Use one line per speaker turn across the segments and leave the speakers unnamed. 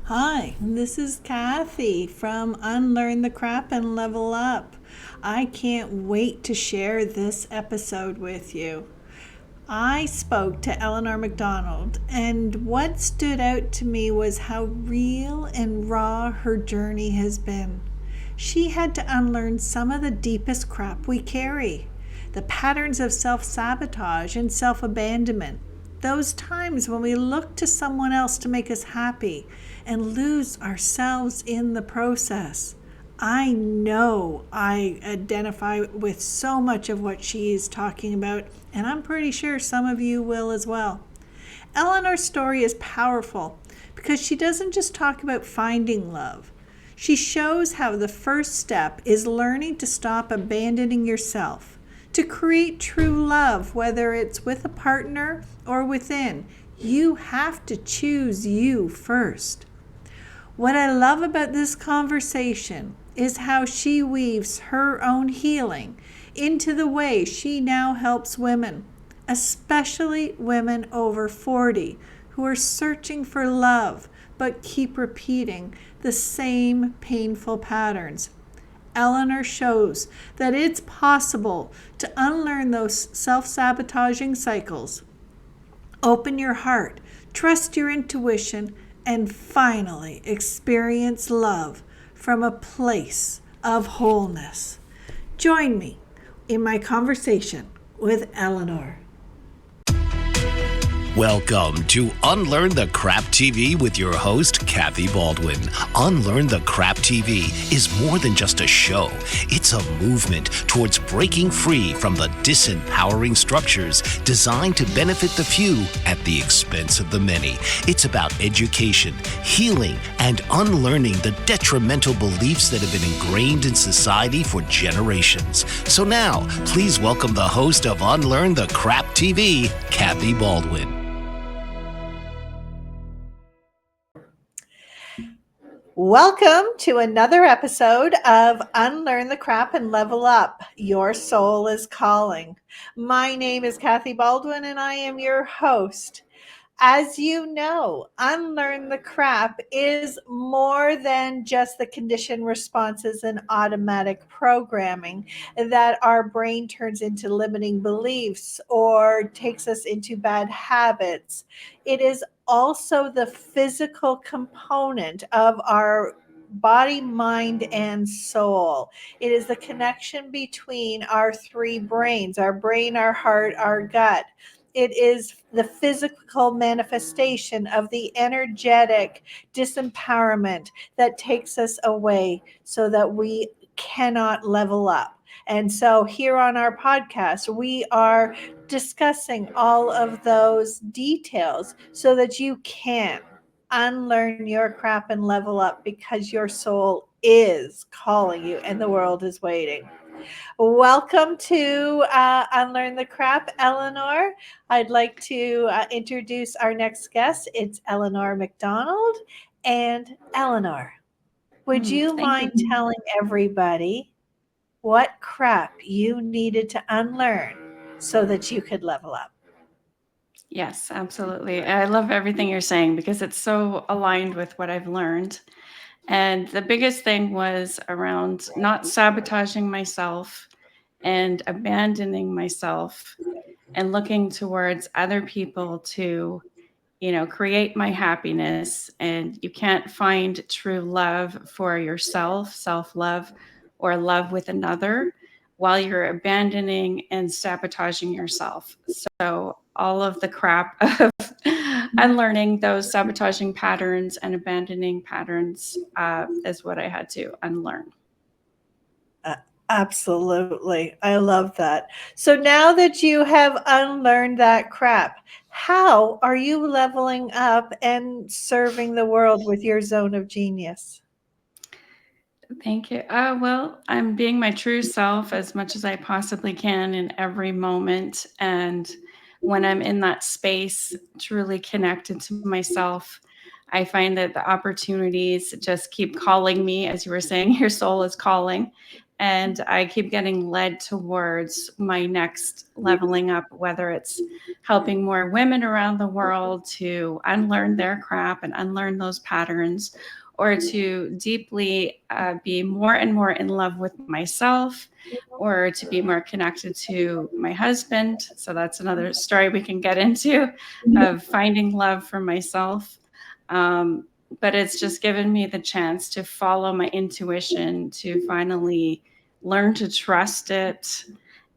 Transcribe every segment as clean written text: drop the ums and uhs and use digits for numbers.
Hi, this is Kathy from Unlearn the Crap and Level Up. I can't wait to share this episode with you. I spoke to Eleanor MacDonald, and what stood out to me was how real and raw her journey has been. She had to unlearn some of the deepest crap we carry, the patterns of self sabotage and self abandonment, those times when we look to someone else to make us happy and lose ourselves in the process. I know I identify with so much of what she is talking about, and I'm pretty sure some of you will as well. Eleanor's story is powerful because she doesn't just talk about finding love. She shows how the first step is learning to stop abandoning yourself, to create true love, whether it's with a partner or within. You have to choose you first. What I love about this conversation is how she weaves her own healing into the way she now helps women, especially women over 40 who are searching for love but keep repeating the same painful patterns. Eleanor shows that it's possible to unlearn those self sabotaging cycles. Open your heart, trust your intuition, and finally experience love from a place of wholeness. Join me in my conversation with Eleanor.
Welcome to Unlearn the Crap TV with your host, Kathy Baldwin. Unlearn the Crap TV is more than just a show. It's a movement towards breaking free from the disempowering structures designed to benefit the few at the expense of the many. It's about education, healing, and unlearning the detrimental beliefs that have been ingrained in society for generations. So now, please welcome the host of Unlearn the Crap TV, Kathy Baldwin.
Welcome to another episode of Unlearn the Crap and Level Up. Your soul is calling. My name is Kathy Baldwin and I am your host. As you know, Unlearn the Crap is more than just the conditioned responses and automatic programming that our brain turns into limiting beliefs or takes us into bad habits. It is also the physical component of our body, mind, and soul. It is the connection between our three brains, our brain, our heart, our gut. It is the physical manifestation of the energetic disempowerment that takes us away so that we cannot level up. And so here on our podcast, we are discussing all of those details so that you can unlearn your crap and level up because your soul is calling you and the world is waiting. Welcome to Unlearn the Crap, Eleanor. I'd like to introduce our next guest. It's Eleanor MacDonald. And Eleanor, would you
Thank
mind
you.
telling everybody what crap you needed to unlearn so that you could level up?
Yes, absolutely. I love everything you're saying because it's so aligned with what I've learned. And the biggest thing was around not sabotaging myself and abandoning myself and looking towards other people to, create my happiness. And you can't find true love for yourself, self-love, or love with another while you're abandoning and sabotaging yourself. So all of the crap of unlearning those sabotaging patterns and abandoning patterns is what I had to unlearn.
Absolutely. I love that. So now that you have unlearned that crap, how are you leveling up and serving the world with your zone of genius?
Thank you. Well, I'm being my true self as much as I possibly can in every moment. And when I'm in that space, truly connected to myself, I find that the opportunities just keep calling me. As you were saying, your soul is calling. And I keep getting led towards my next leveling up, whether it's helping more women around the world to unlearn their crap and unlearn those patterns, or to deeply be more and more in love with myself, or to be more connected to my husband. So that's another story we can get into, of finding love for myself. Um, but it's just given me the chance to follow my intuition, to finally learn to trust it,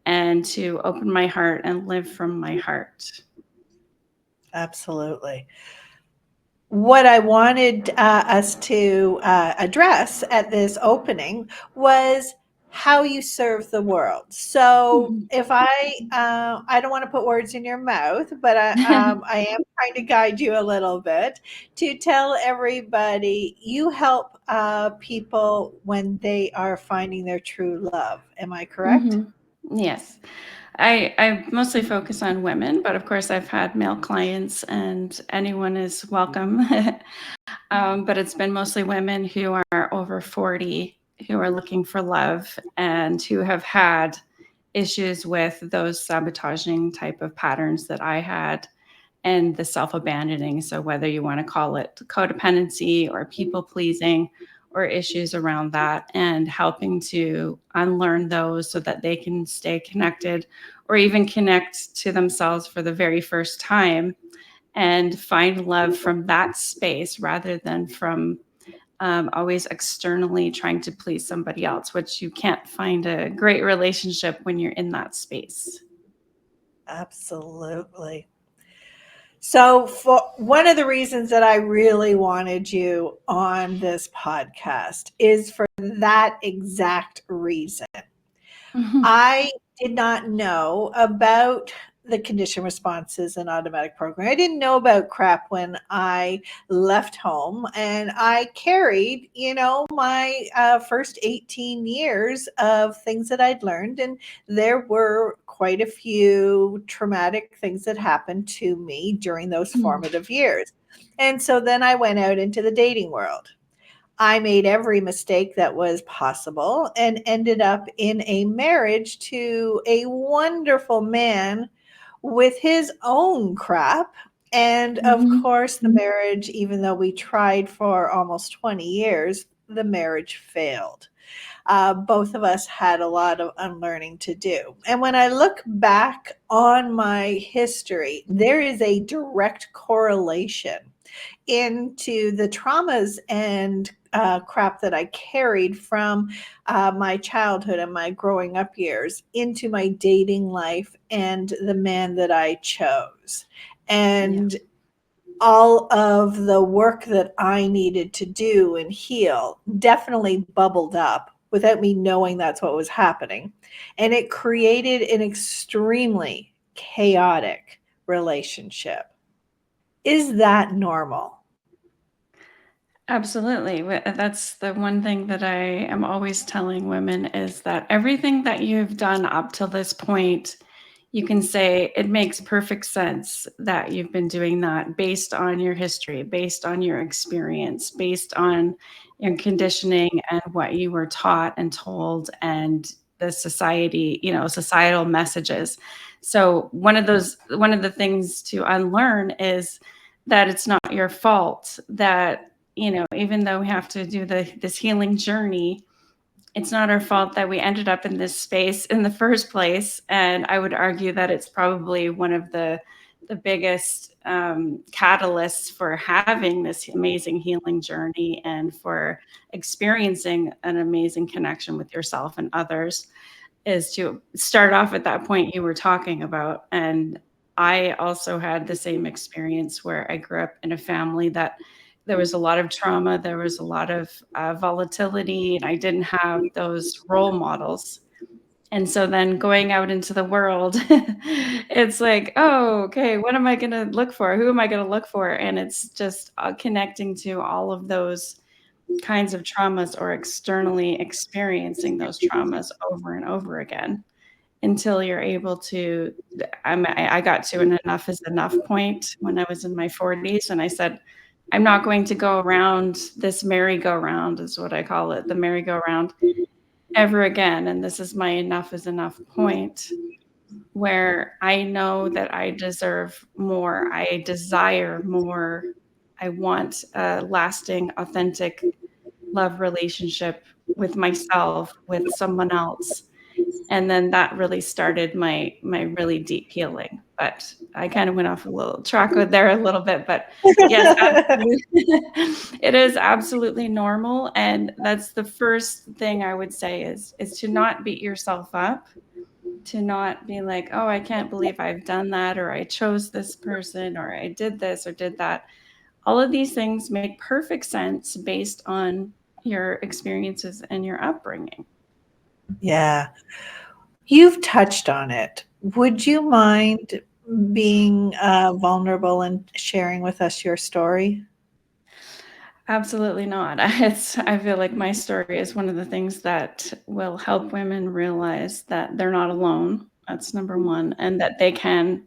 and to open my heart and live from my heart.
Absolutely. What I wanted us to address at this opening was how you serve the world. So, if I don't want to put words in your mouth, but I am trying to guide you a little bit to tell everybody you help people when they are finding their true love. Am I correct?
Mhm. Yes. I mostly focus on women, but of course I've had male clients and anyone is welcome. But it's been mostly women who are over 40, who are looking for love and who have had issues with those sabotaging type of patterns that I had, and the self-abandoning. So whether you want to call it codependency or people pleasing or issues around that, and helping to unlearn those so that they can stay connected or even connect to themselves for the very first time and find love from that space rather than from always externally trying to please somebody else, which you can't find a great relationship when you're in that space.
Absolutely. So, for one of the reasons that I really wanted you on this podcast is for that exact reason.
Mhm.
I did not know about the condition responses and automatic programming. I didn't know about crap when I left home, and I carried, my first 18 years of things that I'd learned, and there were quite a few traumatic things that happened to me during those
Mm.
formative years. And so then I went out into the dating world. I made every mistake that was possible and ended up in a marriage to a wonderful man with his own crap. And of
Mhm.
course, the marriage, even though we tried for almost 20 years, the marriage failed. Both of us had a lot of unlearning to do. And when I look back on my history, there is a direct correlation into the traumas and crap that I carried from my childhood and my growing up years into my dating life and the man that I chose.
Yeah.
And all of the work that I needed to do and heal definitely bubbled up without me knowing that's what was happening. And it created an extremely chaotic relationship. Is that normal?
Absolutely. That's the one thing that I am always telling women, is that everything that you've done up till this point, you can say it makes perfect sense that you've been doing that based on your history, based on your experience, based on your conditioning and what you were taught and told, and the society, societal messages. So one of the things to unlearn is that it's not your fault, that even though we have to do this healing journey, it's not our fault that we ended up in this space in the first place. And I would argue that it's probably one of the biggest catalysts for having this amazing healing journey and for experiencing an amazing connection with yourself and others, is to start off at that point you were talking about. And I also had the same experience, where I grew up in a family that there was a lot of trauma, there was a lot of volatility, and I didn't have those role models. And so then going out into the world, it's like, oh, okay, what am I going to look for? Who am I going to look for? And it's just connecting to all of those kinds of traumas, or externally experiencing those traumas over and over again, until you're able to. I got to an enough is enough point when I was in my 40s, and I said, I'm not going to go around this merry-go-round, is what I call it, the merry-go-round, ever again. And this is my enough is enough point, where I know that I deserve more. I desire more. I want a lasting, authentic love relationship with myself, with someone else. And then that really started my really deep healing. But I kind of went off a little track with there a little bit, but yes, absolutely. It is absolutely normal, and that's the first thing I would say is to not beat yourself up, to not be like, "Oh, I can't believe I've done that," or "I chose this person," or "I did this or did that." All of these things make perfect sense based on your experiences and your upbringing.
Yeah. You've touched on it. Would you mind being vulnerable and sharing with us your story?
Absolutely not. I feel like my story is one of the things that will help women realize that they're not alone. That's number one, and that they can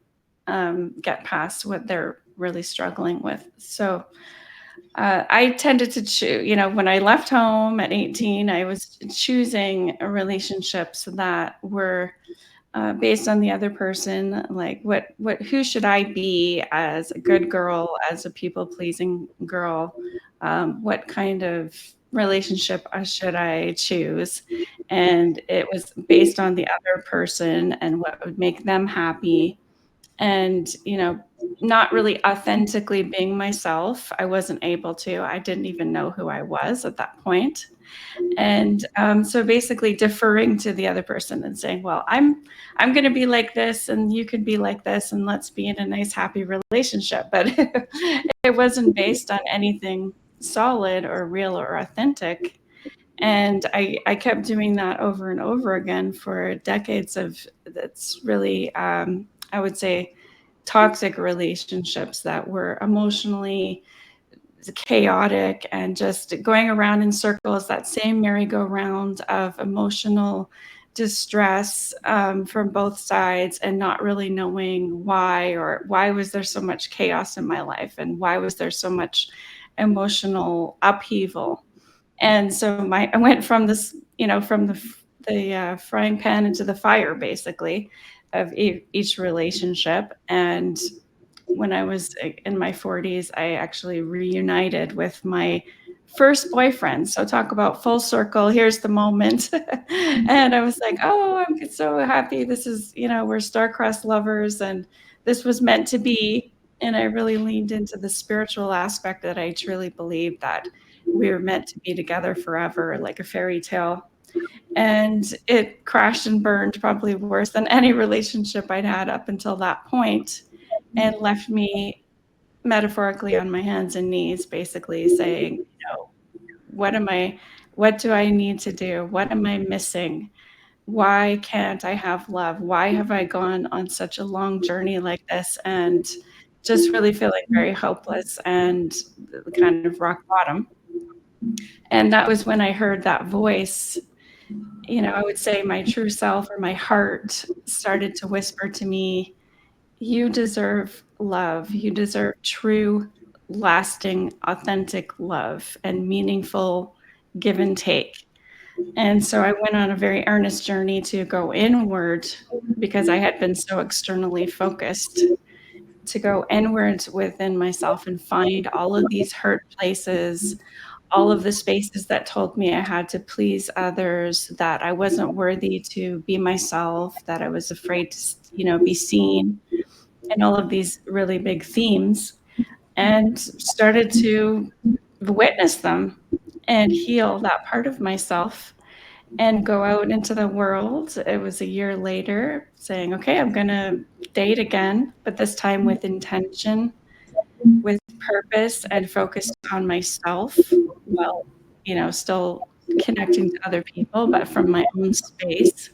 get past what they're really struggling with. So I tended to choose, when I left home at 18, I was choosing relationships that were based on the other person, like who should I be as a good girl, as a people pleasing girl, what kind of relationship should I choose, and it was based on the other person and what would make them happy, and not really authentically being myself. I wasn't able to. I didn't even know who I was at that point. And so basically deferring to the other person and saying, well, I'm going to be like this and you could be like this and let's be in a nice happy relationship. But it wasn't based on anything solid or real or authentic. And I kept doing that over and over again for decades of that's really I would say toxic relationships that were emotionally chaotic and just going around in circles, that same merry-go-round of emotional distress from both sides, and not really knowing why, or why was there so much chaos in my life, and why was there so much emotional upheaval. And so I went from this, from the frying pan into the fire, basically, of each relationship. And when I was in my 40s, I actually reunited with my first boyfriend. So talk about full circle. Here's the moment. And I was like, oh, I'm so happy. This is, we're star-crossed lovers and this was meant to be. And I really leaned into the spiritual aspect that I truly believe that we were meant to be together forever, like a fairy tale. And it crashed and burned probably worse than any relationship I'd had up until that point, and left me metaphorically on my hands and knees, basically saying, what do I need to do? What am I missing? Why can't I have love? Why have I gone on such a long journey like this? And just really feeling very hopeless and kind of rock bottom. And that was when I heard that voice. I would say my true self, or my heart, started to whisper to me, you deserve love. You deserve true, lasting, authentic love and meaningful give and take. And so I went on a very earnest journey to go inward, because I had been so externally focused, to go inward within myself and find all of these hurt places, all of the spaces that told me I had to please others, that I wasn't worthy to be myself, that I was afraid to, be seen, and all of these really big themes, and started to witness them and heal that part of myself and go out into the world. It was a year later saying, okay, I'm going to date again, but this time with intention, with purpose, and focused on myself, while, still connecting to other people, but from my own space.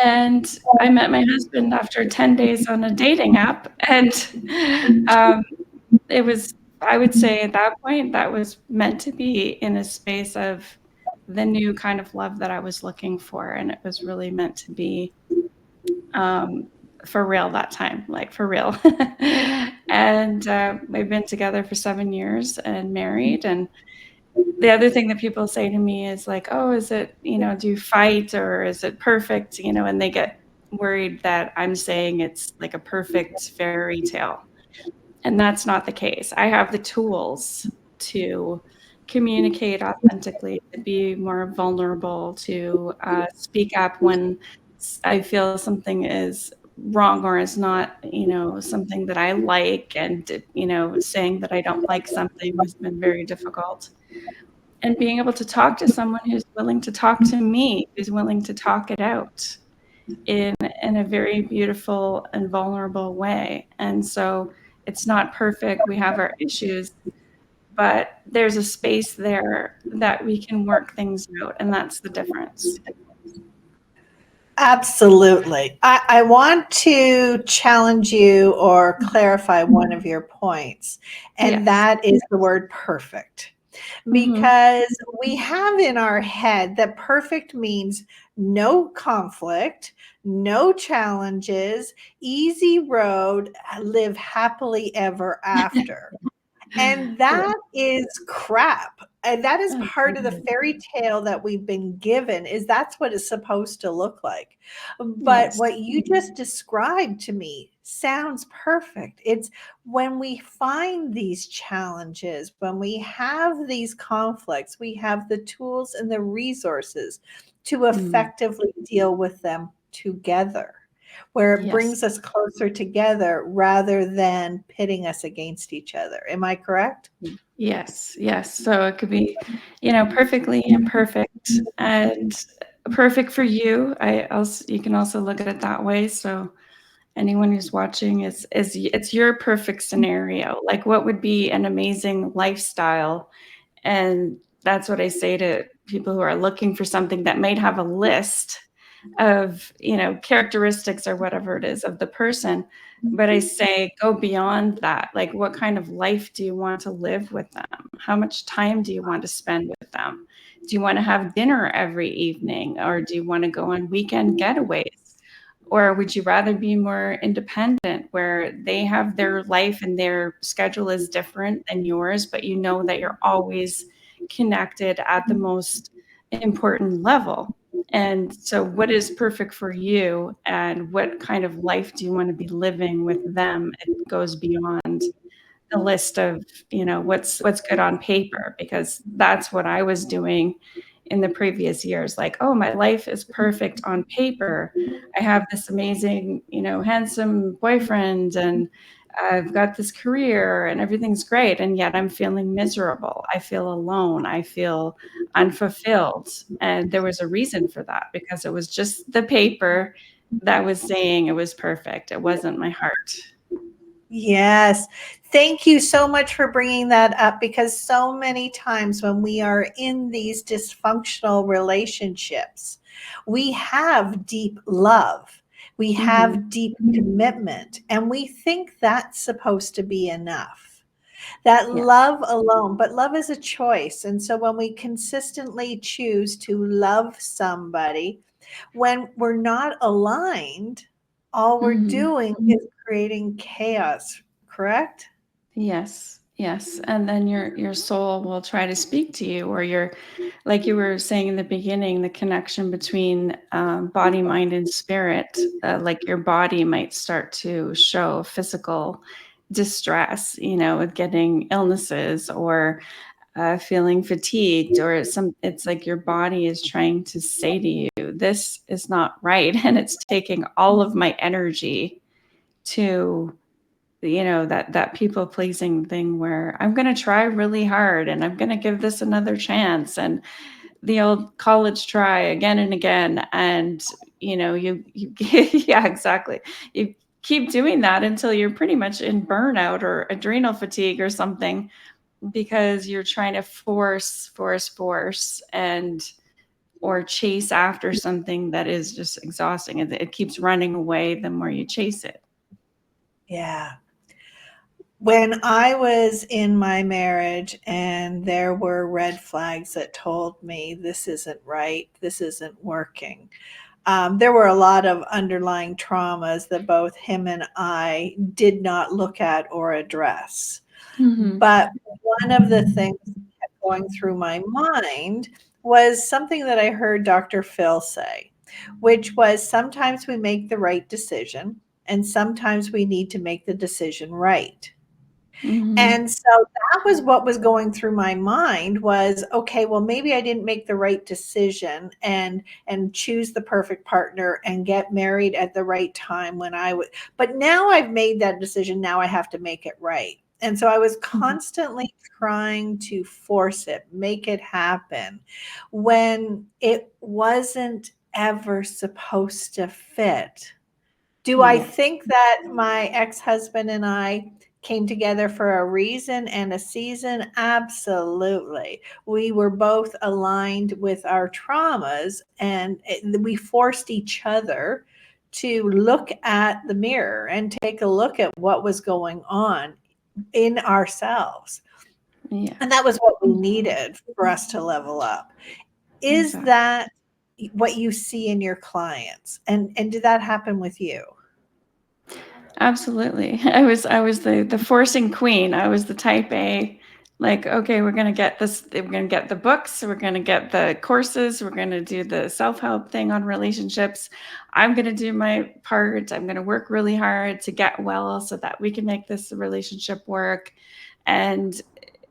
And I met my husband after 10 days on a dating app. And um, it was, I would say at that point, that was meant to be in a space of the new kind of love that I was looking for. And it was really meant to be um, for real that time, like for real. And we've been together for 7 years and married. And the other thing that people say to me is like, oh, is it, do you fight or is it perfect? And they get worried that I'm saying it's like a perfect fairy tale. And that's not the case. I have the tools to communicate authentically, to be more vulnerable, to speak up when I feel something is wrong or is not, something that I like. And, saying that I don't like something has been very difficult. And being able to talk to someone who's willing to talk to me, who's willing to talk it out in in a very beautiful and vulnerable way. And so it's not perfect. We have our issues, but there's a space there that we can work things out, and that's the difference.
Absolutely. I want to challenge you or clarify one of your points, and
Yes.
that is the word perfect.
Mhm.
Because we have in our head that perfect means no conflict, no challenges, easy road, live happily ever after. And
Yeah.
that is crap. And that is part of the
Absolutely.
fairy tale that we've been given is that's what it's supposed to look like. But
Yes.
what you just described to me sounds perfect. It's when we find these challenges, when we have these conflicts, we have the tools and the resources to
Mm.
effectively deal with them together, where it
Yes.
brings us closer together rather than pitting us against each other. Am I correct?
Yes. Yes. So it could be, perfectly imperfect and perfect for you. You can also look at it that way. So anyone who's watching it's your perfect scenario. Like what would be an amazing lifestyle? And that's what I say to people who are looking for something that might have a list of, characteristics or whatever it is of the person. But I say, go beyond that. Like, what kind of life do you want to live with them? How much time do you want to spend with them? Do you want to have dinner every evening, or do you want to go on weekend getaways? Or would you rather be more independent where they have their life and their schedule is different than yours, but you know that you're always connected at the most important level? And so, what is perfect for you, and what kind of life do you want to be living with them? It goes beyond the list of, what's good on paper, because that's what I was doing in the previous years. Like, oh, my life is perfect on paper. I have this amazing, handsome boyfriend, and I've got this career and everything's great, and yet I'm feeling miserable. I feel alone. I feel unfulfilled. And there was a reason for that, because it was just the paper that was saying it was perfect. It wasn't my heart.
Yes. Thank you so much for bringing that up because so many times when we are in these dysfunctional relationships, we have deep love, we
Hmm.
have deep commitment, and we think that's supposed to be enough. That
Yes.
love alone, but love is a choice. And so when we consistently choose to love somebody, when we're not aligned, all we're
Hmm.
doing is creating chaos, correct?
Yes, yes, and then your soul will try to speak to you, or your, like you were saying in the beginning, the connection between body, mind, and spirit. Like your body might start to show physical distress, with getting illnesses, or feeling fatigued, or some. It's like your body is trying to say to you, "This is not right," and it's taking all of my energy to, that people pleasing thing where I'm going to try really hard and I'm going to give this another chance, and the old college try again and again. And you yeah, exactly, you keep doing that until you're pretty much in burnout or adrenal fatigue or something, because you're trying to force and or chase after something that is just exhausting, and it keeps running away the more you chase it.
Yeah. When I was in my marriage and there were red flags that told me this isn't right, this isn't working, there were a lot of underlying traumas that both him and I did not look at or address.
Hmm.
But one of the things going through my mind was something that I heard Dr. Phil say, which was sometimes we make the right decision and sometimes we need to make the decision right.
Mm-hmm.
And so that was what was going through my mind was, okay, well, maybe I didn't make the right decision and choose the perfect partner and get married at the right time when I would, but now I've made that decision. Now I have to make it right. And so I was
Mm-hmm.
constantly trying to force it, make it happen when it wasn't ever supposed to fit. Do I
Yeah.
think that my ex-husband and I came together for a reason and a season? Absolutely. We were both aligned with our traumas and we forced each other to look at the mirror and take a look at what was going on in ourselves.
Yeah.
And that was what we needed for us to level up. Is
Exactly.
that what you see in your clients? And did that happen with you?
Absolutely. I was the forcing queen. I was the type A, like, okay, we're gonna get this, we're gonna get the books, we're gonna get the courses, we're gonna do the self-help thing on relationships. I'm gonna do my part. I'm gonna work really hard to get well so that we can make this relationship work. And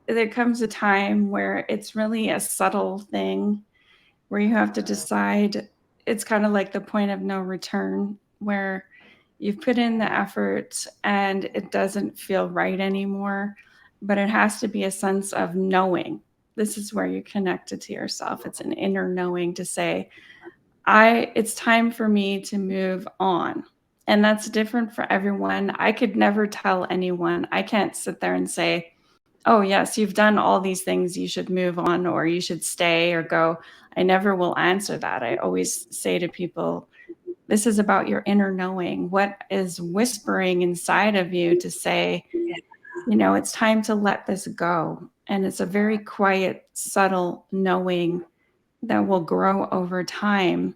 there comes a time where it's really a subtle thing where you have to decide. It's kind of like the point of no return, where you've put in the effort and it doesn't feel right anymore. But it has to be a sense of knowing. This is where you're connected to yourself. It's an inner knowing to say, it's time for me to move on. And that's different for everyone. I could never tell anyone. I can't sit there and say, oh, yes, you've done all these things, you should move on or you should stay or go. I never will answer that. I always say to people, this is about your inner knowing. What is whispering inside of you to say, it's time to let this go. And it's a very quiet, subtle knowing that will grow over time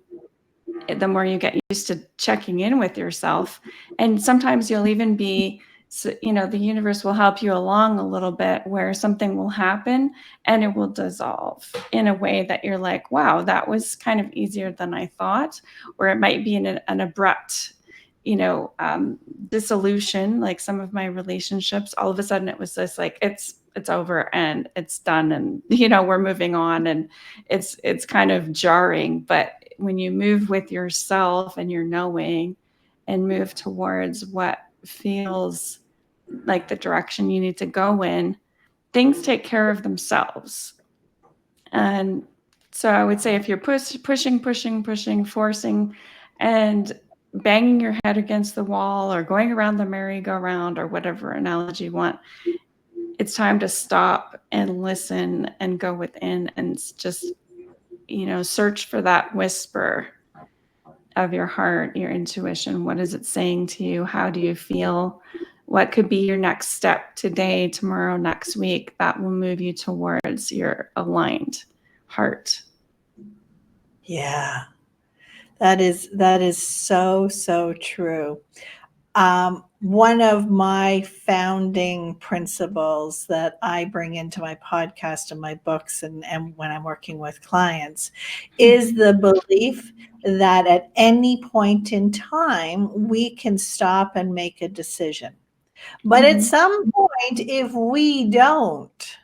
the more you get used to checking in with yourself. And sometimes you'll even be, the universe will help you along a little bit where something will happen and it will dissolve in a way that you're like, wow, that was kind of easier than I thought. Or it might be an abrupt, dissolution. Like some of my relationships, all of a sudden it was just like, it's over and it's done. And, we're moving on, and it's kind of jarring. But when you move with yourself and your knowing and move towards what feels like the direction you need to go in, things take care of themselves. And so I would say if you're pushing, forcing, and banging your head against the wall or going around the merry-go-round or whatever analogy you want, it's time to stop and listen and go within and just, search for that whisper of your heart, your intuition. What is it saying to you? How do you feel? What could be your next step today, tomorrow, next week that will move you towards your aligned heart?
Yeah, that is so true. One of my founding principles that I bring into my podcast and my books and when I'm working with clients is the belief that at any point in time we can stop and make a decision. But at
Mm-hmm.
some point, if we don't,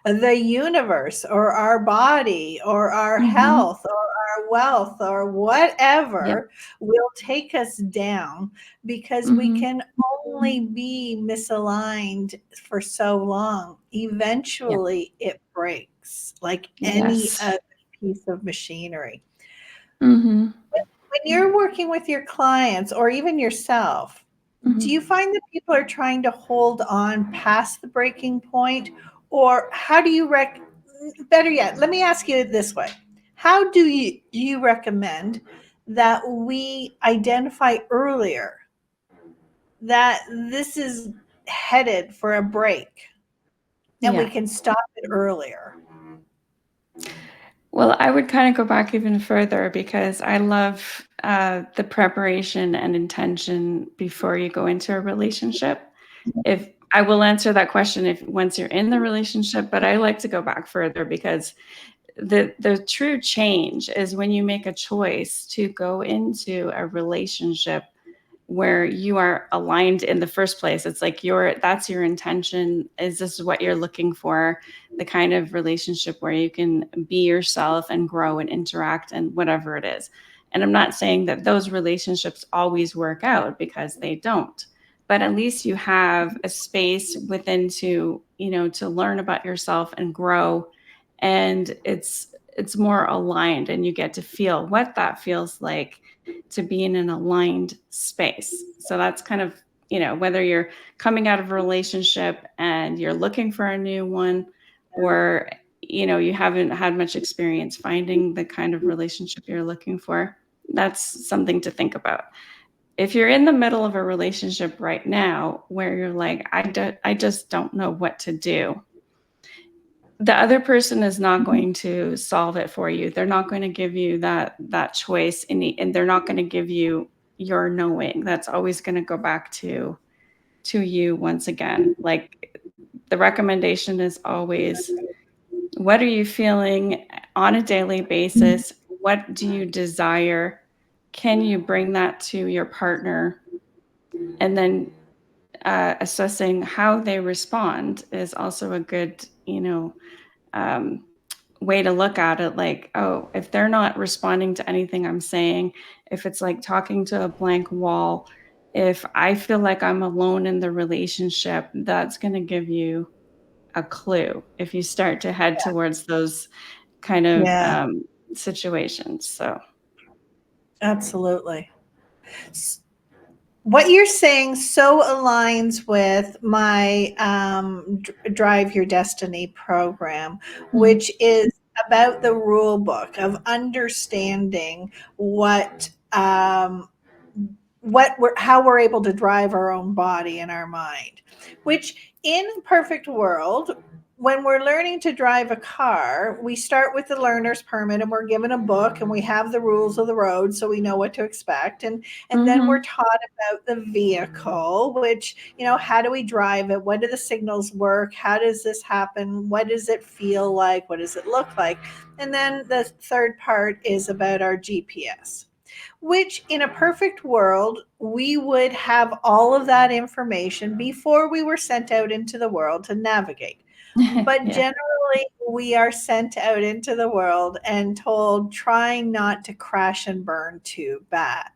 the universe or our body or our
Mm-hmm.
health or our wealth or
Yep.
whatever will take us down because we
Mm-hmm.
can only be misaligned for so long.
Yep.
Eventually, it breaks like any
Yes.
other piece of machinery.
Mm-hmm.
When you're working with your clients or even yourself, do you
Mm-hmm.
find that people are trying to hold on past the breaking point? Or how do you better yet, let me ask you it this way. How do you recommend that we identify earlier that this is headed for a break and we
Yeah.
can stop it earlier?
Well, I would kind of go back even further because I love the preparation and intention before you go into a relationship. If I will answer that question if once you're in the relationship, but I like to go back further because the true change is when you make a choice to go into a relationship where you are aligned in the first place. It's like that's your intention. Is this what you're looking for? The kind of relationship where you can be yourself and grow and interact and whatever it is. And I'm not saying that those relationships always work out, because they don't. But at least you have a space within to, to learn about yourself and grow. And it's more aligned, and you get to feel what that feels like to be in an aligned space. So that's kind of, whether you're coming out of a relationship and you're looking for a new one, or, you haven't had much experience finding the kind of relationship you're looking for, that's something to think about. If you're in the middle of a relationship right now where you're like, I just don't know what to do, the other person is not going to solve it for you. They're not going to give you that choice, and they're not going to give you your knowing. That's always going to go back to you once again. Like, the recommendation is always, what are you feeling on a daily basis? What do you desire? Can you bring that to your partner? And then assessing how they respond is also a good, um, way to look at it. Like, oh, if they're not responding to anything I'm saying, if it's like talking to a blank wall, if I feel like I'm alone in the relationship, that's going to give you a clue if you start to head towards those kind of
Yeah,
situations. So,
absolutely. What you're saying so aligns with my Drive Your Destiny program,
mhm.
which is about the rule book of understanding how we're able to drive our own body and our mind. Which, in a perfect world, when we're learning to drive a car, we start with the learner's permit and we're given a book and we have the rules of the road so we know what to expect. And then we're
Mhm.
taught about the vehicle, which, how do we drive it? What do the signals work? How does this happen? What does it feel like? What does it look like? And then the third part is about our GPS, which, in a perfect world, we would have all of that information before we were sent out into the world to navigate. But
Yeah.
generally, we are sent out into the world and told, trying not to crash and burn too bad.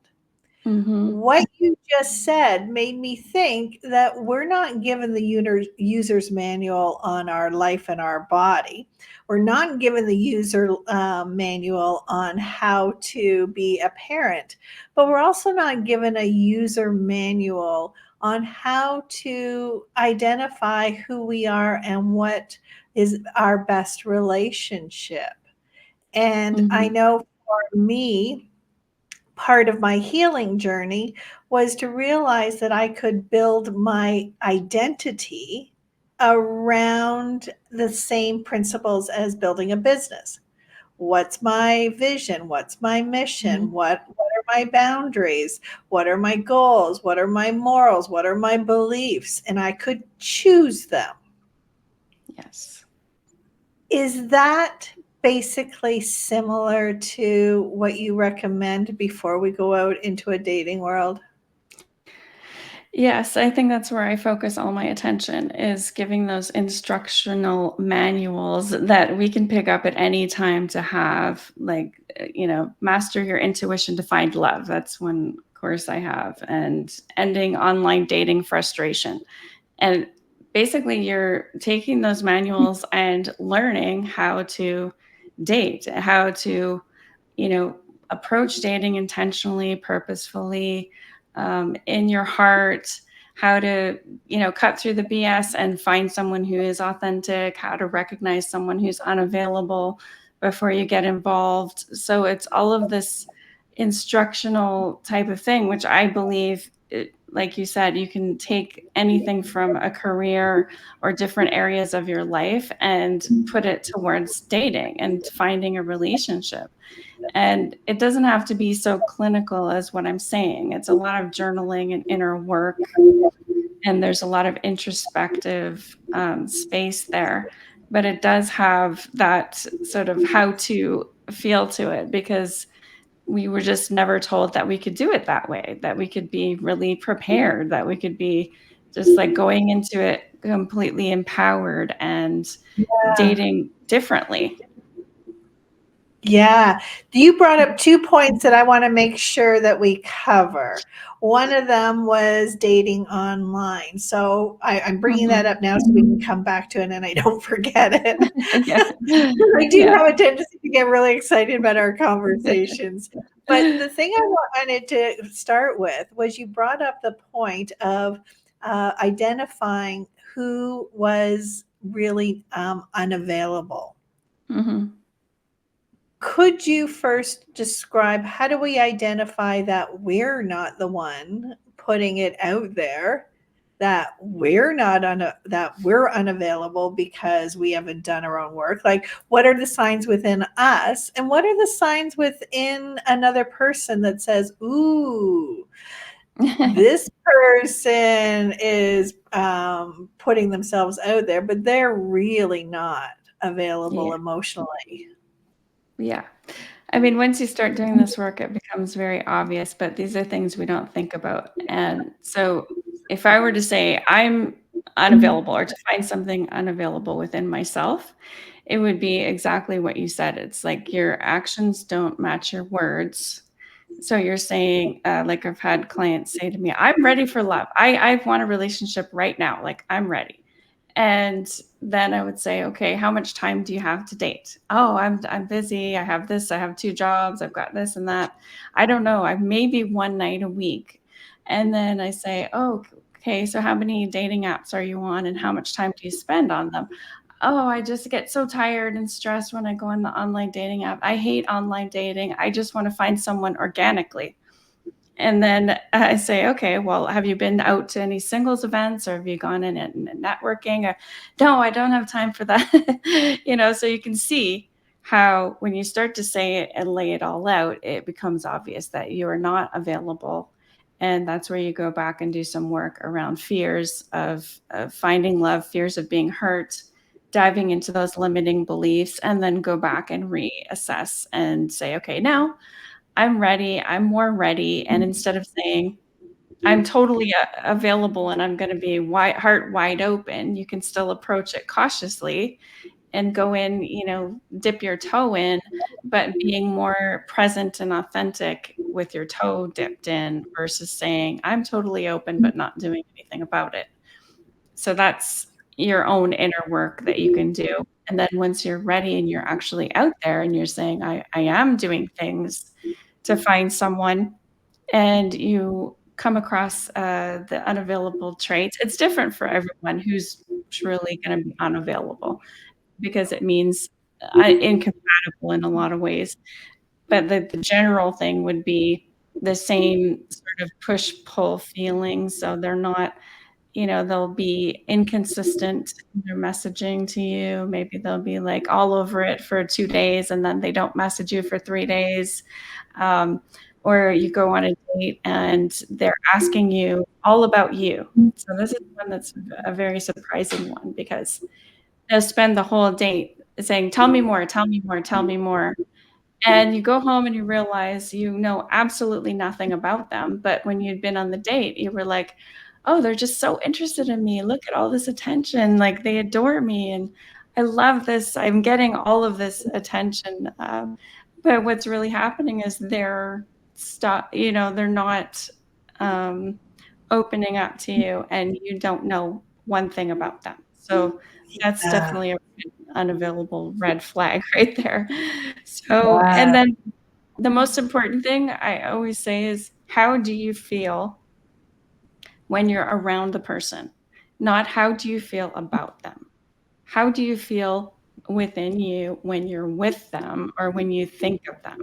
Mhm.
What you just said made me think that we're not given the user's manual on our life and our body. We're not given the user manual on how to be a parent, but we're also not given a user manual on how to identify who we are and what is our best relationship. And I
Mhm.
know for me, part of my healing journey was to realize that I could build my identity around the same principles as building a business. What's my vision? What's my mission?
Mhm.
What are my boundaries? What are my goals? What are my morals? What are my beliefs? And I could choose them.
Yes.
Is that basically similar to what you recommend before we go out into a dating world?
Yes, I think that's where I focus all my attention, is giving those instructional manuals that we can pick up at any time to have, like, master your intuition to find love. That's one course I have, and ending online dating frustration. And basically, you're taking those manuals and learning how to date, how to, you know, approach dating intentionally, purposefully, in your heart, how to, cut through the BS and find someone who is authentic, how to recognize someone who's unavailable before you get involved. So it's all of this instructional type of thing, which I believe, like you said, you can take anything from a career or different areas of your life and put it towards dating and finding a relationship. And it doesn't have to be so clinical as what I'm saying. It's a lot of journaling and inner work, and there's a lot of introspective space there, but it does have that sort of how to feel to it, because we were just never told that we could do it that way, that we could be really prepared, that we could be just like going into it completely empowered and dating differently.
Yeah. You brought up 2 points that I wanna make sure that we cover. One of them was dating online. So I'm bringing that
Mhm.
up now so we can come back to it and I don't forget it.
Yeah.
I do
Yeah.
have a tendency to get really excited about our conversations. But the thing I wanted to start with was you brought up the point of, identifying who was really, unavailable.
Mhm.
Could you first describe how do we identify that we're not the one putting it out there, that we're not that we're unavailable because we haven't done our own work? Like, what are the signs within us, and what are the signs within another person that says, "Ooh, this person is putting themselves out there, but they're really not available
Yeah.
emotionally."
Yeah. I mean, once you start doing this work, it becomes very obvious, but these are things we don't think about. And so if I were to say I'm unavailable, or to find something unavailable within myself, it would be exactly what you said. It's like your actions don't match your words. So you're saying, like I've had clients say to me, I'm ready for love. I want a relationship right now. Like I'm ready. And then I would say, okay, how much time do you have to date? Oh, I'm busy. I have this, I have 2 jobs, I've got this and that. I don't know. I maybe one night a week. And then I say, oh, okay, so how many dating apps are you on and how much time do you spend on them? Oh, I just get so tired and stressed when I go on the online dating app. I hate online dating. I just want to find someone organically. And then I say, okay, well, have you been out to any singles events, or have you gone in and networking? Or, no, I don't have time for that. So you can see how when you start to say it and lay it all out, it becomes obvious that you are not available. And that's where you go back and do some work around fears of finding love, fears of being hurt, diving into those limiting beliefs, and then go back and reassess and say, okay, now I'm ready. I'm more ready. And instead of saying, I'm totally available and I'm going to be heart wide open, you can still approach it cautiously and go in, dip your toe in, but being more present and authentic with your toe dipped in versus saying, I'm totally open, but not doing anything about it. So that's your own inner work that you can do. And then once you're ready and you're actually out there and you're saying, I am doing things to find someone, and you come across the unavailable traits, it's different for everyone who's truly going to be unavailable, because it means incompatible in a lot of ways. But the general thing would be the same sort of push pull feelings. So they're not, they'll be inconsistent in their messaging to you. Maybe they'll be like all over it for 2 days and then they don't message you for 3 days. Um, or you go on a date and they're asking you all about you. So this is one that's a very surprising one, because they'll spend the whole date saying, tell me more, tell me more, tell me more. And you go home and you realize you know absolutely nothing about them. But when you'd been on the date, you were like, oh, they're just so interested in me. Look at all this attention. Like they adore me. And I love this. I'm getting all of this attention. But what's really happening is they're not um, opening up to you, and you don't know one thing about them. So that's
Yeah.
definitely a unavailable red flag right there. So, and
Yeah.
then the most important thing I always say is, how do you feel when you're around the person? Not how do you feel about them? How do you feel within you when you're with them or when you think of them?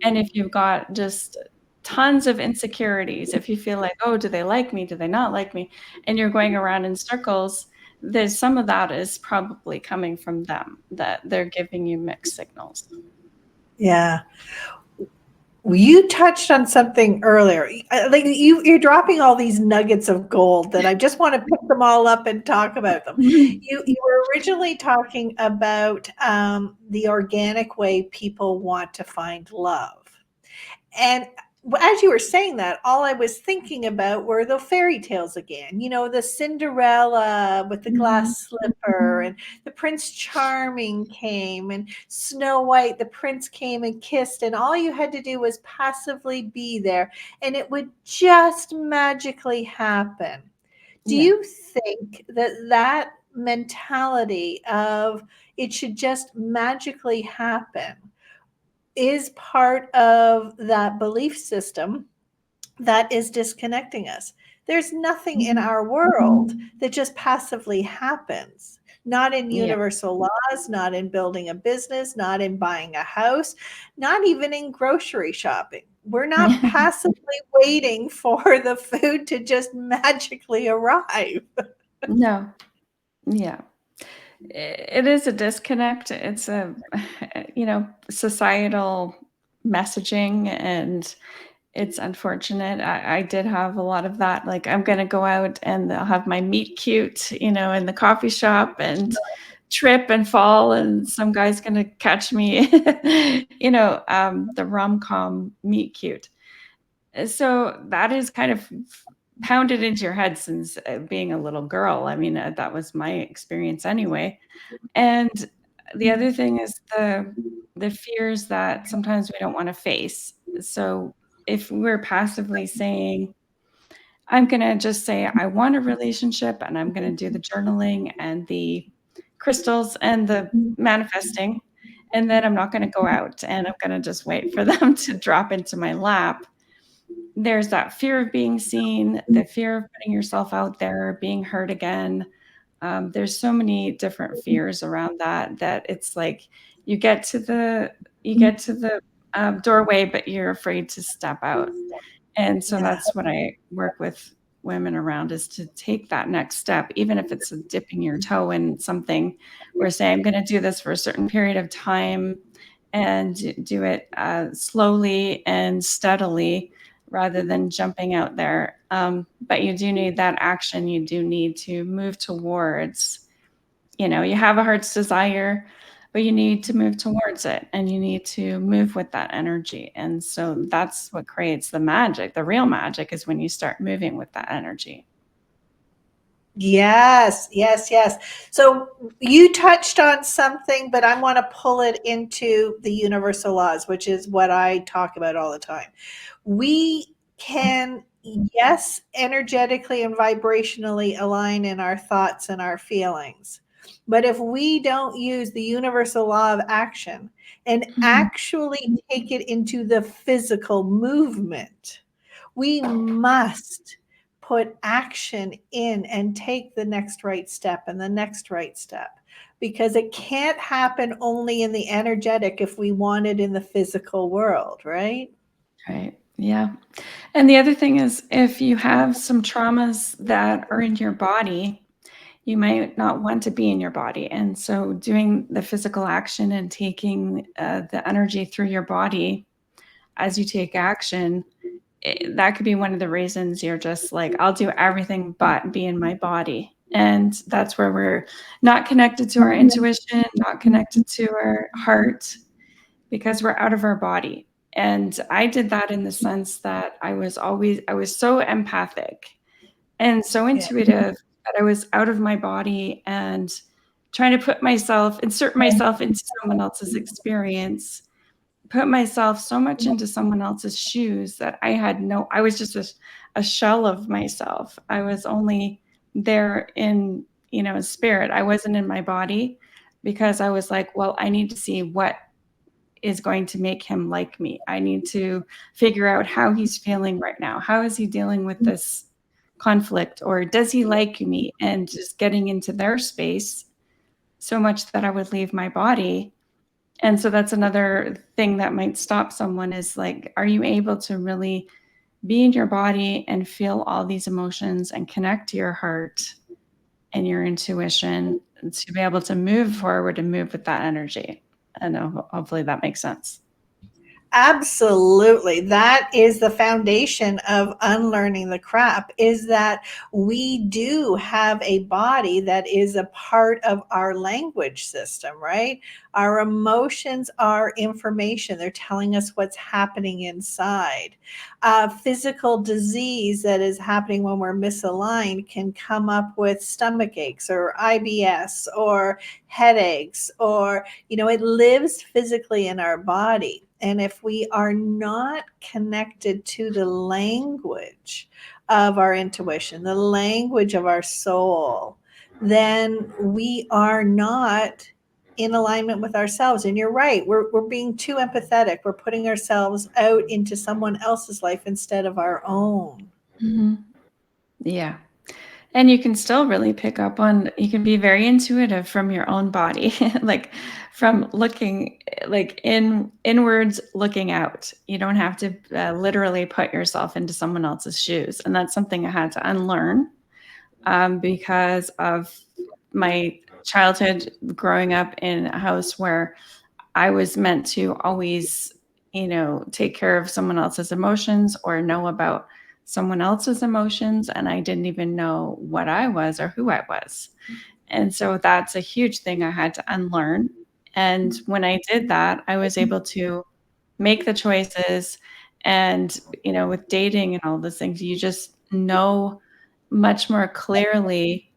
And if you've got just tons of insecurities, if you feel like, oh, do they like me? Do they not like me? And you're going around in circles, there's some of that is probably coming from them, that they're giving you mixed signals.
Yeah. You touched on something earlier. Like you're dropping all these nuggets of gold that I just want to pick them all up and talk about them. You were originally talking about the organic way people want to find love. And as you were saying that, all I was thinking about were the fairy tales again. You know, the Cinderella with the glass slipper, and the Prince Charming came, and Snow White, the prince came and kissed, and all you had to do was passively be there, and it would just magically happen. Do
Yeah.
you think that that mentality of it should just magically happen is part of that belief system that is disconnecting us? There's nothing in our world that just passively happens. Not in
Yeah.
universal laws, not in building a business, not in buying a house, not even in grocery shopping. We're not passively waiting for the food to just magically arrive.
No. Yeah. It is a disconnect. It's a, societal messaging, and it's unfortunate. I did have a lot of that. Like, I'm going to go out and I'll have my meet cute, in the coffee shop and trip and fall, and some guy's going to catch me, the rom-com meet cute. So that is kind of pounded into your head since being a little girl. I mean, that was my experience anyway. And the other thing is the fears that sometimes we don't want to face. So if we're passively saying, I'm going to just say I want a relationship, and I'm going to do the journaling and the crystals and the manifesting, and then I'm not going to go out and I'm going to just wait for them to drop into my lap. There's that fear of being seen, the fear of putting yourself out there, being hurt again. There's so many different fears around that it's like you get to the doorway, but you're afraid to step out. And so
Yeah.
that's what I work with women around, is to take that next step, even if it's dipping your toe in something, or say, I'm going to do this for a certain period of time and do it slowly and steadily rather than jumping out there. But you do need that action. You do need to move towards, you have a heart's desire, but you need to move towards it, and you need to move with that energy. And so that's what creates the magic. The real magic is when you start moving with that energy.
Yes, yes, yes. So you touched on something, but I want to pull it into the universal laws, which is what I talk about all the time. We can, yes, energetically and vibrationally align in our thoughts and our feelings. But if we don't use the universal law of action and actually take it into the physical movement, we must put action in and take the next right step and the next right step, because it can't happen only in the energetic if we want it in the physical world, right?
Right. Yeah. And the other thing is, if you have some traumas that are in your body, you might not want to be in your body. And so doing the physical action and taking the energy through your body as you take action, that could be one of the reasons you're just like, I'll do everything but be in my body. And that's where we're not connected to our intuition, not connected to our heart, because we're out of our body. And I did that in the sense that I was so empathic and so
Yeah.
intuitive that I was out of my body and trying to insert myself into someone else's experience, put myself so much into someone else's shoes that I was just a shell of myself. I was only there in, spirit. I wasn't in my body, because I was like, well, I need to see what is going to make him like me. I need to figure out how he's feeling right now. How is he dealing with this conflict? Or does he like me? And just getting into their space so much that I would leave my body. And so that's another thing that might stop someone, is like, are you able to really be in your body and feel all these emotions and connect to your heart and your intuition to be able to move forward and move with that energy? I know, hopefully that makes sense.
Absolutely. That is the foundation of unlearning the crap, is that we do have a body that is a part of our language system, right? Our emotions are information. They're telling us what's happening inside. Physical disease that is happening when we're misaligned can come up with stomach aches or IBS or headaches, or, it lives physically in our body. And if we are not connected to the language of our intuition, the language of our soul, then we are not in alignment with ourselves. And you're right, we're being too empathetic. We're putting ourselves out into someone else's life instead of our own.
Mhm. Yeah. And you can still really pick up on, you can be very intuitive from your own body, like from looking like inwards looking out. You don't have to literally put yourself into someone else's shoes. And that's something I had to unlearn because of my childhood growing up in a house where I was meant to always, take care of someone else's emotions or know about someone else's emotions. And I didn't even know what I was or who I was. And so that's a huge thing I had to unlearn. And when I did that, I was able to make the choices. And, with dating and all those things, you just know much more clearly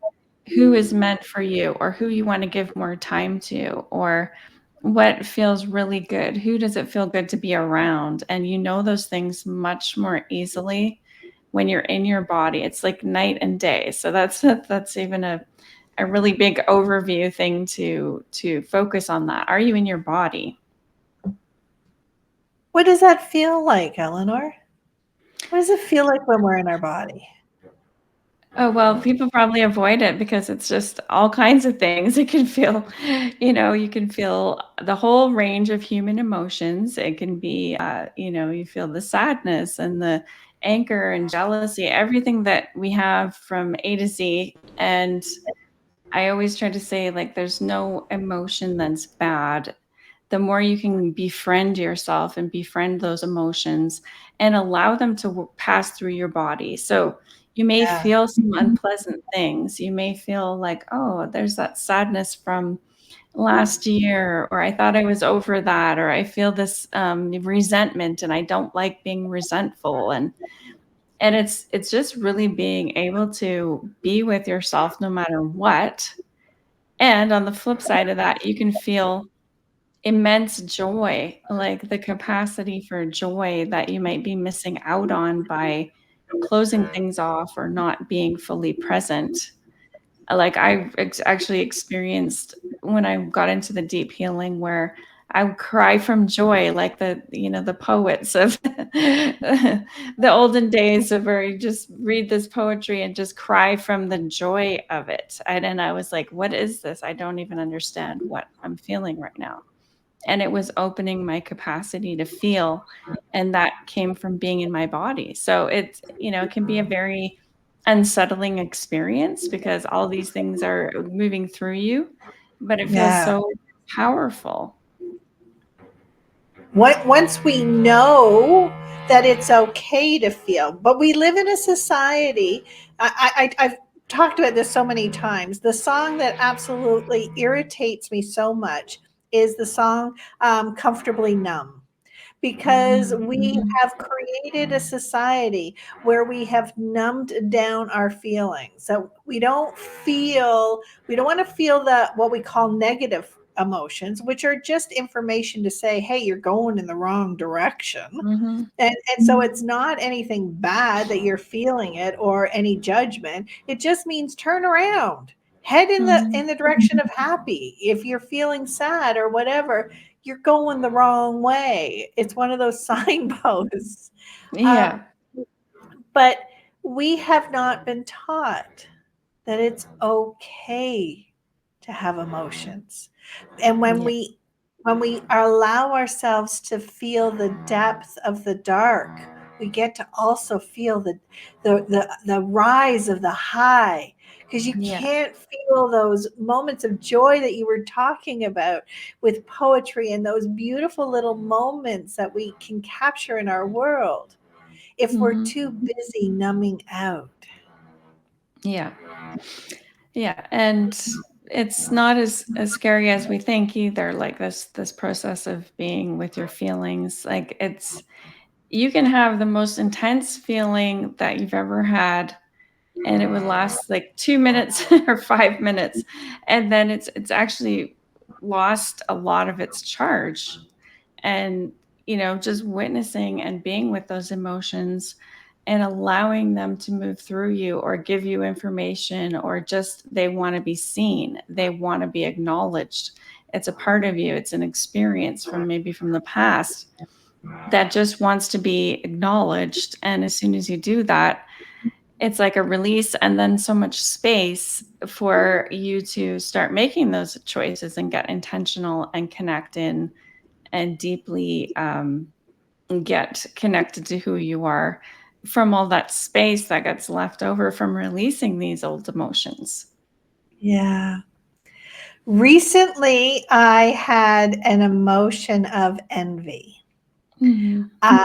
who is meant for you or who you want to give more time to or what feels really good. Who does it feel good to be around? And you know those things much more easily when you're in your body. It's like night and day. So that's even a really big overview thing to focus on that. Are you in your body?
What does that feel like, Eleanor? What does it feel like when we're in our body?
Oh, well, people probably avoid it because it's just all kinds of things. It can feel, you can feel the whole range of human emotions. It can be, you feel the sadness and the anger and jealousy, everything that we have from A to Z. And I always try to say, like, there's no emotion that's bad. The more you can befriend yourself and befriend those emotions and allow them to pass through your body. So you may
Yeah.
feel some unpleasant things. You may feel like, oh, there's that sadness from last year, or I thought I was over that, or I feel this resentment and I don't like being resentful. And it's just really being able to be with yourself no matter what. And on the flip side of that, you can feel immense joy, like the capacity for joy that you might be missing out on by closing things off or not being fully present. Like actually experienced when I got into the deep healing where I would cry from joy, like the poets of the olden days of where you just read this poetry and just cry from the joy of it. And then I was like, what is this? I don't even understand what I'm feeling right now. And it was opening my capacity to feel, and that came from being in my body. So it can be a very unsettling experience because all these things are moving through you, but it feels
Yeah.
so powerful.
Once we know that it's okay to feel, but we live in a society. I've talked about this so many times. The song that absolutely irritates me so much is the song "Comfortably Numb." Because we have created a society where we have numbed down our feelings. So we don't want to feel what we call negative emotions, which are just information to say, hey, you're going in the wrong direction.
Mhm.
And so it's not anything bad that you're feeling it or any judgment. It just means turn around. Head in the
Mhm.
in the direction of happy. If you're feeling sad or whatever, you're going the wrong way. It's one of those signposts. Um,
Yeah.
but we have not been taught that it's okay to have emotions. And when
Yeah.
we allow ourselves to feel the depth of the dark, we get to also feel the rise of the high, because you
Yeah.
can't feel those moments of joy that you were talking about with poetry and those beautiful little moments that we can capture in our world if we're
Hmm.
too busy numbing out.
Yeah. Yeah. And it's not as scary as we think either, like this process of being with your feelings. Like it's you can have the most intense feeling that you've ever had, and it would last like 2 minutes or 5 minutes, and then it's actually lost a lot of its charge. And just witnessing and being with those emotions and allowing them to move through you or give you information, or just they want to be seen, they want to be acknowledged. It's a part of you, it's an experience from maybe from the past that just wants to be acknowledged. And as soon as you do that, it's like a release, and then so much space for you to start making those choices and get intentional and connect in and deeply get connected to who you are from all that space that gets left over from releasing these old emotions.
Yeah. Recently, I had an emotion of envy.
Hmm.
Uh,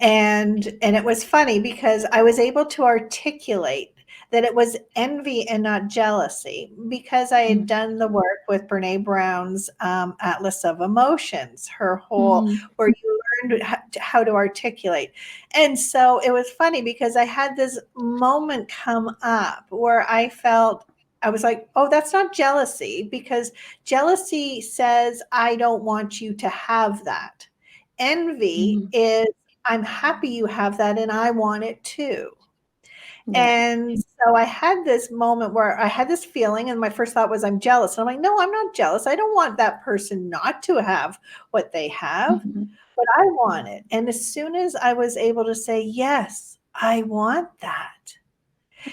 and it was funny because I was able to articulate that it was envy and not jealousy, because I had done the work with Brene Brown's Atlas of Emotions, her whole,
Hmm.
where you learned how to articulate. And so it was funny because I had this moment come up where I felt, I was like, oh, that's not jealousy, because jealousy says, I don't want you to have that. Envy
Hmm.
is, I'm happy you have that and I want it too.
Yeah.
And so I had this moment where I had this feeling, and my first thought was, I'm jealous. And I'm like, no, I'm not jealous. I don't want that person not to have what they have,
Hmm.
but I want it. And as soon as I was able to say, yes, I want that,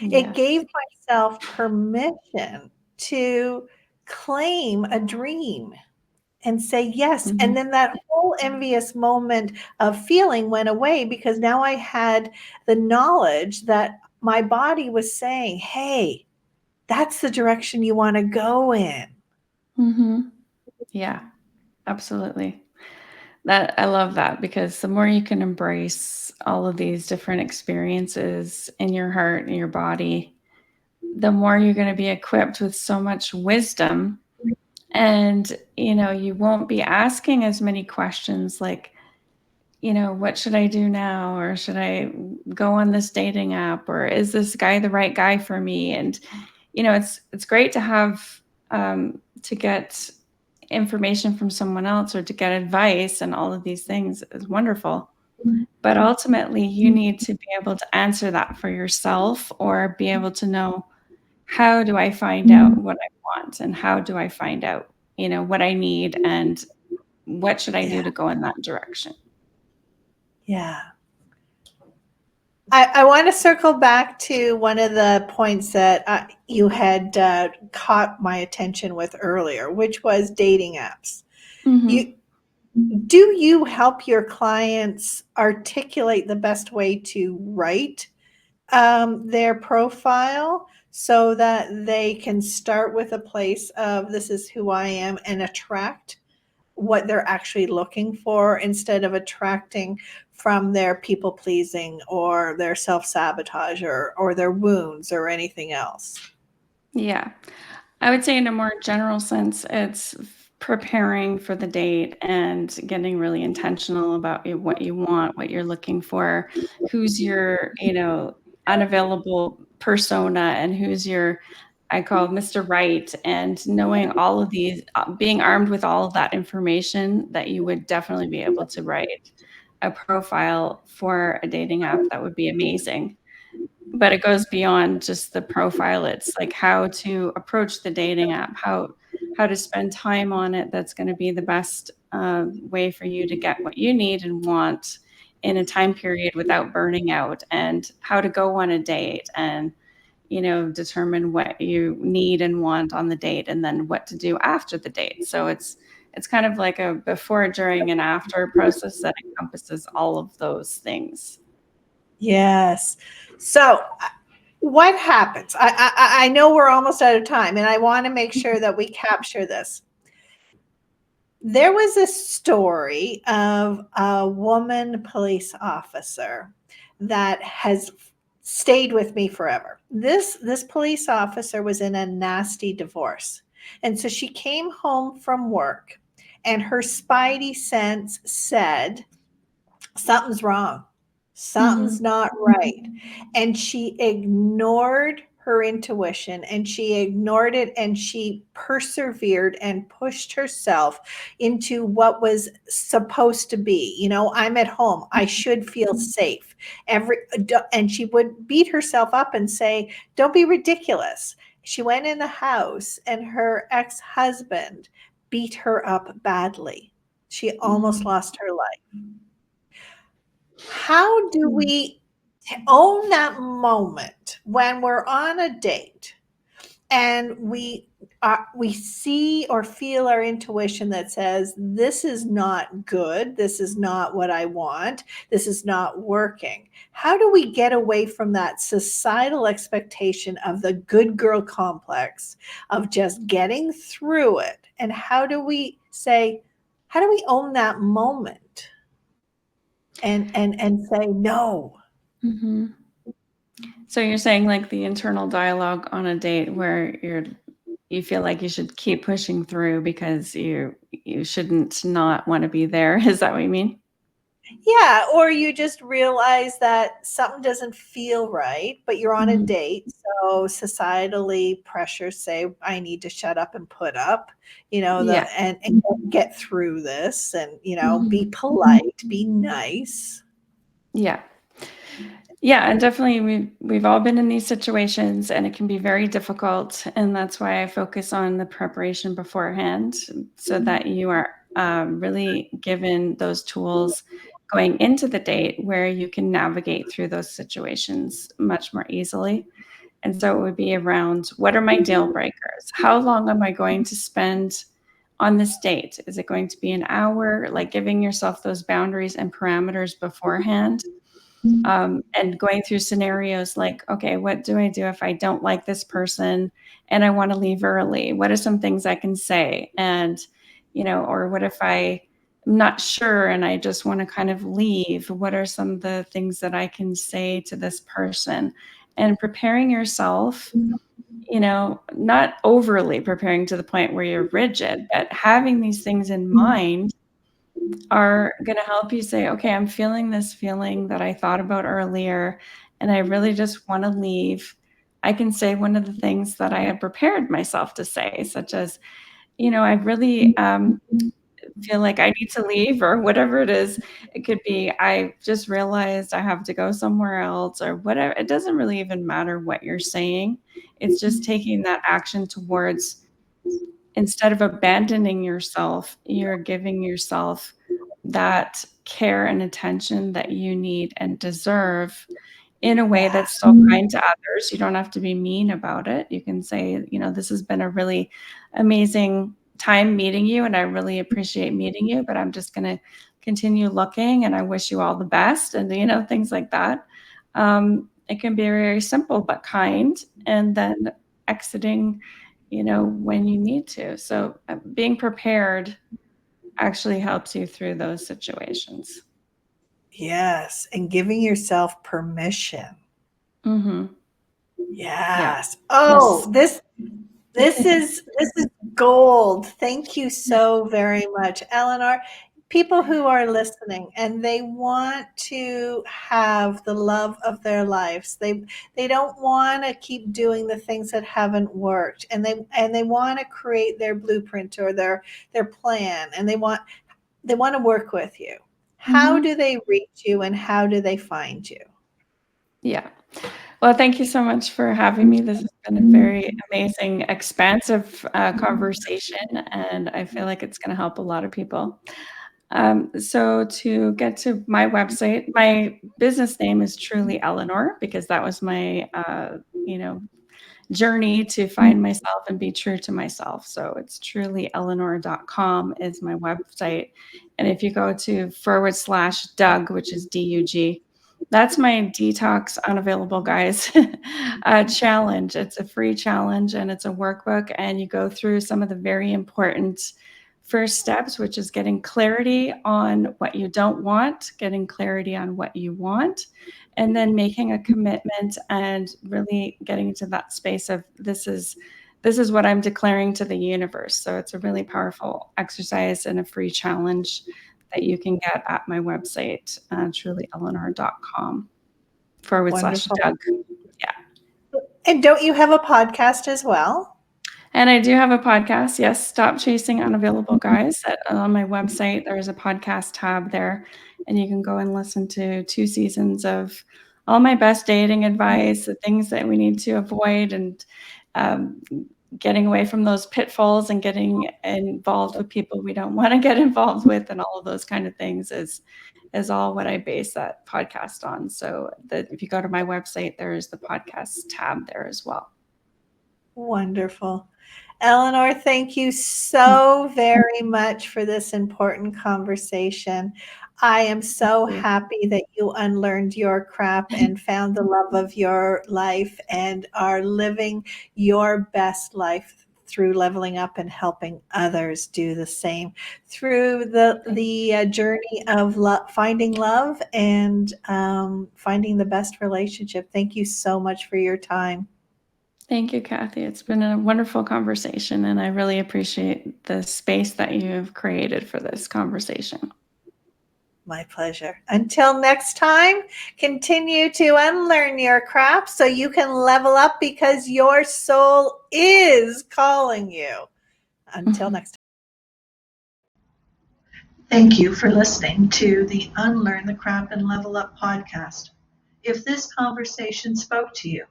it
Yes.
gave myself permission to claim a dream and say yes. And
Hmm.
then that whole envious moment of feeling went away, because now I had the knowledge that my body was saying, hey, that's the direction you want to go in.
Hmm. Yeah, absolutely. That I love that, because the more you can embrace all of these different experiences in your heart and your body, the more you're going to be equipped with so much wisdom. And you won't be asking as many questions like, what should I do now, or should I go on this dating app, or is this guy the right guy for me? And it's great to have to get information from someone else or to get advice, and all of these things is wonderful. But ultimately, you need to be able to answer that for yourself, or be able to know, how do I find out what I want, and how do I find out, what I need, and what should I
Yeah.
do to go in that direction?
Yeah. I want to circle back to one of the points that you had caught my attention with earlier, which was dating apps.
Hmm.
You Do you help your clients articulate the best way to write their profile so that they can start with a place of, this is who I am, and attract what they're actually looking for, instead of attracting from their people pleasing or their self sabotage, or their wounds or anything else?
Yeah. I would say in a more general sense, it's preparing for the date and getting really intentional about what you want, what you're looking for, who's your, unavailable persona, and who's your, I call Mr. Right, and knowing all of these, being armed with all of that information, that you would definitely be able to write a profile for a dating app that would be amazing. But it goes beyond just the profile. It's like how to approach the dating app, how to spend time on it that's gonna be the best, way for you to get what you need and want in a time period without burning out, and how to go on a date, and, determine what you need and want on the date, and then what to do after the date. So it's kind of like a before, during, and after process that encompasses all of those things.
Yes. So, what happens? I know we're almost out of time, and I want to make sure that we capture this. There was a story of a woman police officer that has stayed with me forever. This police officer was in a nasty divorce. And so she came home from work and her spidey sense said, something's wrong. Something's
Mhm.
not right. And she ignored her intuition and she ignored it and she persevered and pushed herself into what was supposed to be. I'm at home. I should feel safe. And she would beat herself up and say, "Don't be ridiculous." She went in the house and her ex-husband beat her up badly. She almost
Mhm.
lost her life. How do we own that moment when we're on a date and we see or feel our intuition that says this is not good, this is not what I want, this is not working? How do we get away from that societal expectation of the good girl complex of just getting through it? And how do we own that moment and say no?
Mhm. So you're saying like the internal dialogue on a date where you feel like you should keep pushing through because you shouldn't not want to be there. Is that what you mean?
Yeah, or you just realize that something doesn't feel right, but you're on a
Mhm.
date, so societally pressures say, "I need to shut up and put up,"
Yeah.
and get through this and, be
Mhm.
polite, be nice.
Yeah. Yeah, and definitely we've all been in these situations and it can be very difficult, and that's why I focus on the preparation beforehand so that you are really given those tools going into the date where you can navigate through those situations much more easily. And so it would be around, what are my deal breakers? How long am I going to spend on this date? Is it going to be an hour? Like giving yourself those boundaries and parameters beforehand, and going through scenarios like, okay, what do I do if I don't like this person and I want to leave early? What are some things I can say? And, or what if I'm not sure and I just want to kind of leave? What are some of the things that I can say to this person? And preparing yourself, not overly preparing to the point where you're rigid, but having these things in mind are going to help you say, okay, I'm feeling this feeling that I thought about earlier, and I really just want to leave. I can say one of the things that I had prepared myself to say, such as, I really feel like I need to leave, or whatever it is. It could be, I just realized I have to go somewhere else, or whatever. It doesn't really even matter what you're saying. It's just taking that action towards, instead of abandoning yourself, you're giving yourself that care and attention that you need and deserve in a way
Yeah.
that's so kind to others. You don't have to be mean about it. You can say, this has been a really amazing time meeting you, and I really appreciate meeting you, but I'm just going to continue looking and I wish you all the best. And, things like that. It can be very simple but kind, and then exiting, when you need to. So being prepared actually helps you through those situations.
Yes, and giving yourself permission.
Mhm. Yeah.
Yes.
Yes.
Oh, this is gold. Thank you so very much, Eleanor. People who are listening and they want to have the love of their lives. They don't want to keep doing the things that haven't worked, and they want to create their blueprint or their plan, and they want to work with you. How
Mhm.
do they reach you and how do they find you?
Yeah. Well, thank you so much for having me. This has been a very amazing, expansive, conversation, and I feel like it's gonna help a lot of people. So to get to my website, my business name is truly Eleanor, because that was my, journey to find myself and be true to myself. So it's trulyeleanor.com is my website. And if you go to /Doug, which is DUG, That's my detox unavailable guys challenge. It's a free challenge and it's a workbook, and you go through some of the very important first steps, which is getting clarity on what you don't want, getting clarity on what you want, and then making a commitment and really getting into that space of this is what I'm declaring to the universe. So it's a really powerful exercise and a free challenge that you can get at my website, trulyeleanor.com /
Wonderful.
Doug. Yeah.
And don't you have a podcast as well?
And I do have a podcast. Yes. Stop Chasing Unavailable Guys. On my website, there's a podcast tab there, and you can go and listen to 2 seasons of all my best dating advice, the things that we need to avoid, and um, getting away from those pitfalls and getting involved with people we don't want to get involved with, and all of those kind of things is all what I base that podcast on. So that if you go to my website, there is the podcast tab there as well.
Wonderful. Eleanor, thank you so very much for this important conversation. I am so
Thank you.
happy that you unlearned your crap and found the love of your life and are living your best life through leveling up and helping others do the same through the journey of finding love and finding the best relationship. Thank you so much for your time.
Thank you, Kathy. It's been a wonderful conversation, and I really appreciate the space that you have created for this conversation.
My pleasure. Until next time, continue to unlearn your crap so you can level up because your soul is calling you. Until next time. Thank you for listening to the Unlearn the Crap and Level Up podcast. If this conversation spoke to you,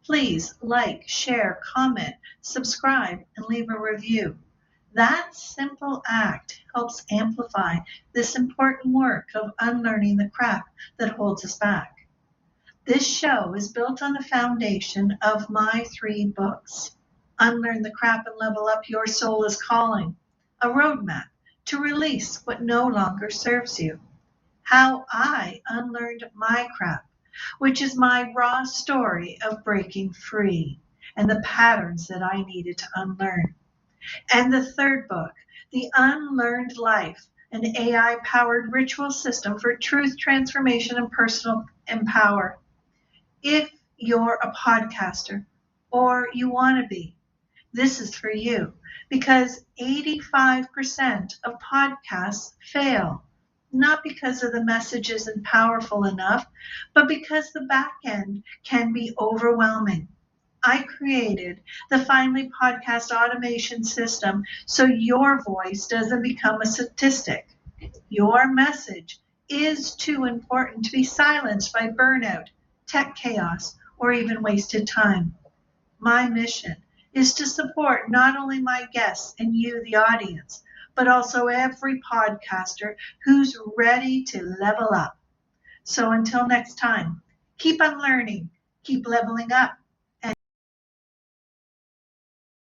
please like, share, comment, subscribe, and leave a review. That simple act helps amplify this important work of unlearning the crap that holds us back. This show is built on the foundation of my 3 books: Unlearn the Crap and Level Up, Your Soul is Calling, a roadmap to release what no longer serves you. How I Unlearned My Crap, which is my raw story of breaking free and the patterns that I needed to unlearn. And the 3rd book, The Unlearned Life, an AI-powered ritual system for truth, transformation, and personal empower. If you're a podcaster or you want to be, this is for you because 85% of podcasts fail, not because of the message isn't powerful enough, but because the back end can be overwhelming. I created the Finally Podcast automation system so your voice doesn't become a statistic. Your message is too important to be silenced by burnout, tech chaos, or even wasted time. My mission is to support not only my guests and you, the audience, but also every podcaster who's ready to level up. So until next time, keep unlearning, keep leveling up,